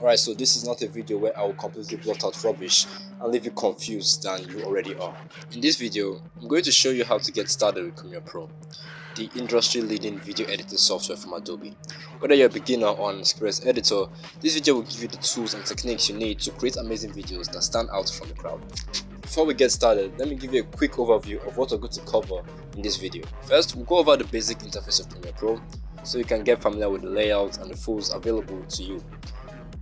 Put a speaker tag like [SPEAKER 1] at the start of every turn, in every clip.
[SPEAKER 1] Alright, so this is not a video where I will completely blot out rubbish and leave you confused than you already are. In this video, I'm going to show you how to get started with Premiere Pro, the industry-leading video editing software from Adobe. Whether you're a beginner or an experienced editor, this video will give you the tools and techniques you need to create amazing videos that stand out from the crowd. Before we get started, let me give you a quick overview of what we're going to cover in this video. First, we'll go over the basic interface of Premiere Pro, so you can get familiar with the layout and the tools available to you.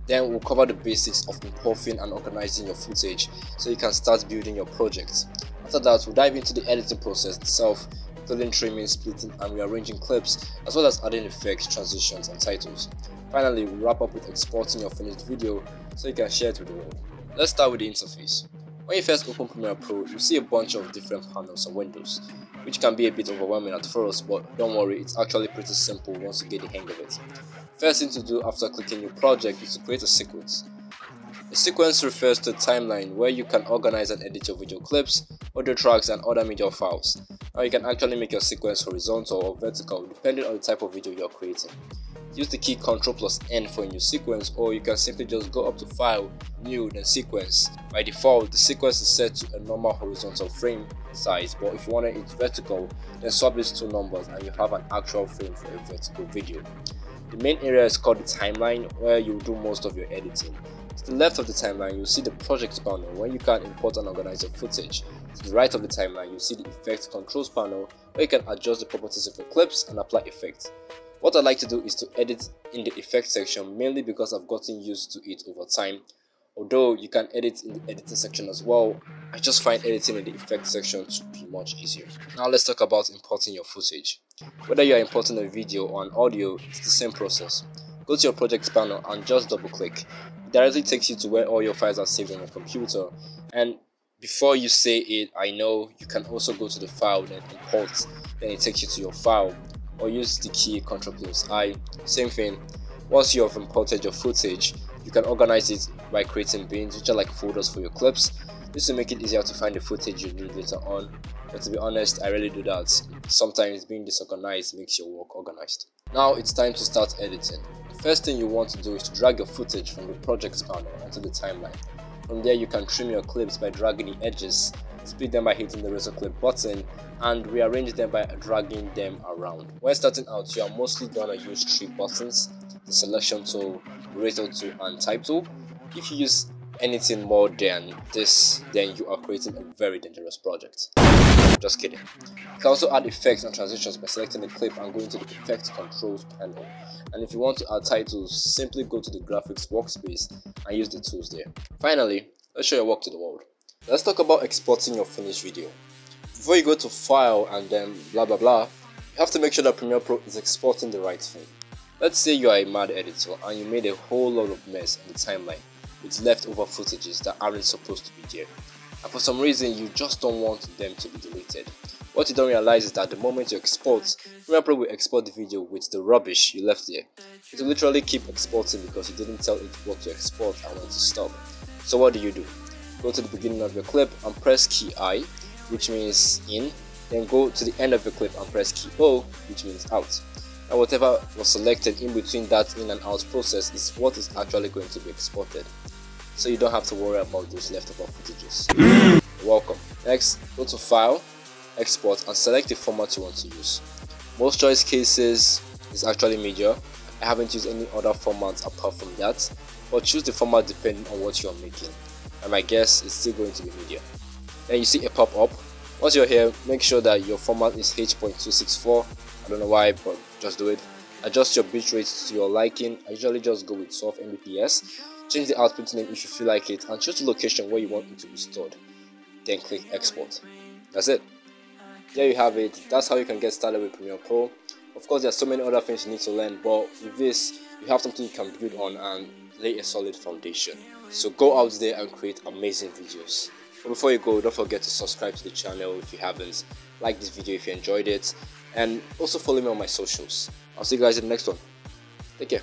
[SPEAKER 1] Then we'll cover the basics of importing and organizing your footage so you can start building your project. After that, we'll dive into the editing process itself, including trimming, splitting and rearranging clips, as well as adding effects, transitions and titles. Finally, we'll wrap up with exporting your finished video so you can share it with the world. Let's start with the interface. When you first open Premiere Pro, you see a bunch of different panels and windows, which can be a bit overwhelming at first, but don't worry, it's actually pretty simple once you get the hang of it. First thing to do after clicking New Project is to create a sequence. A sequence refers to a timeline where you can organize and edit your video clips, audio tracks and other media files. Now you can actually make your sequence horizontal or vertical depending on the type of video you're creating. Use the key Ctrl+N for a new sequence, or you can simply just go up to File, New, then Sequence. By default, the sequence is set to a normal horizontal frame size, but if you want it vertical, then swap these two numbers and you have an actual frame for a vertical video. The main area is called the timeline, where you do most of your editing. To the left of the timeline, you'll see the project panel where you can import and organize your footage. To the right of the timeline, you'll see the effects controls panel where you can adjust the properties of your clips and apply effects. What I like to do is to edit in the effects section, mainly because I've gotten used to it over time. Although you can edit in the editing section as well, I just find editing in the effects section to be much easier. Now let's talk about importing your footage. Whether you are importing a video or an audio, it's the same process. Go to your project panel and just double click. It directly takes you to where all your files are saved on your computer, and before you say it, I know you can also go to the file, then import, then it takes you to your file, or use the key Ctrl+I. Same thing. Once you have imported your footage, you can organize it by creating bins, which are like folders for your clips. This will make it easier to find the footage you need later on, but to be honest, I rarely do that. Sometimes being disorganized makes your work organized. Now it's time to start editing. The first thing you want to do is to drag your footage from the project panel onto the timeline. From there, you can trim your clips by dragging the edges, split them by hitting the razor clip button, and rearrange them by dragging them around. When starting out, you are mostly gonna use three buttons: the selection tool, eraser tool and type tool. If you use anything more than this, then you are creating a very dangerous project. Just kidding. You can also add effects and transitions by selecting the clip and going to the effects controls panel. And if you want to add titles, simply go to the graphics workspace and use the tools there. Finally, let's show your work to the world. Let's talk about exporting your finished video. Before you go to File and then blah blah blah, you have to make sure that Premiere Pro is exporting the right thing. Let's say you are a mad editor and you made a whole lot of mess in the timeline with leftover footages that aren't supposed to be there, and for some reason you just don't want them to be deleted. What you don't realize is that the moment you export, Premiere Pro will export the video with the rubbish you left there. It will literally keep exporting because you didn't tell it what to export and when to stop. So what do? Go to the beginning of your clip and press key I, which means in, then go to the end of your clip and press key O, which means out. And whatever was selected in between that in and out process is what is actually going to be exported. So you don't have to worry about those leftover footages. You're welcome. Next, go to File, Export and select the format you want to use. Most choice cases is actually media. I haven't used any other formats apart from that, but choose the format depending on what you are making. And my guess is still going to be media. Then you see a pop-up. Once you're here, make sure that your format is H.264. I don't know why, but just do it. Adjust your bitrate to your liking. I usually just go with 12 Mbps. Change the output name if you feel like it, and choose the location where you want it to be stored. Then click export. That's it. There you have it. That's how you can get started with Premiere Pro. Of course, there are so many other things you need to learn, but with this, you have something you can build on and lay a solid foundation. So go out there and create amazing videos. But before you go, don't forget to subscribe to the channel if you haven't, like this video if you enjoyed it, and also follow me on my socials. I'll see you guys in the next one. Take care.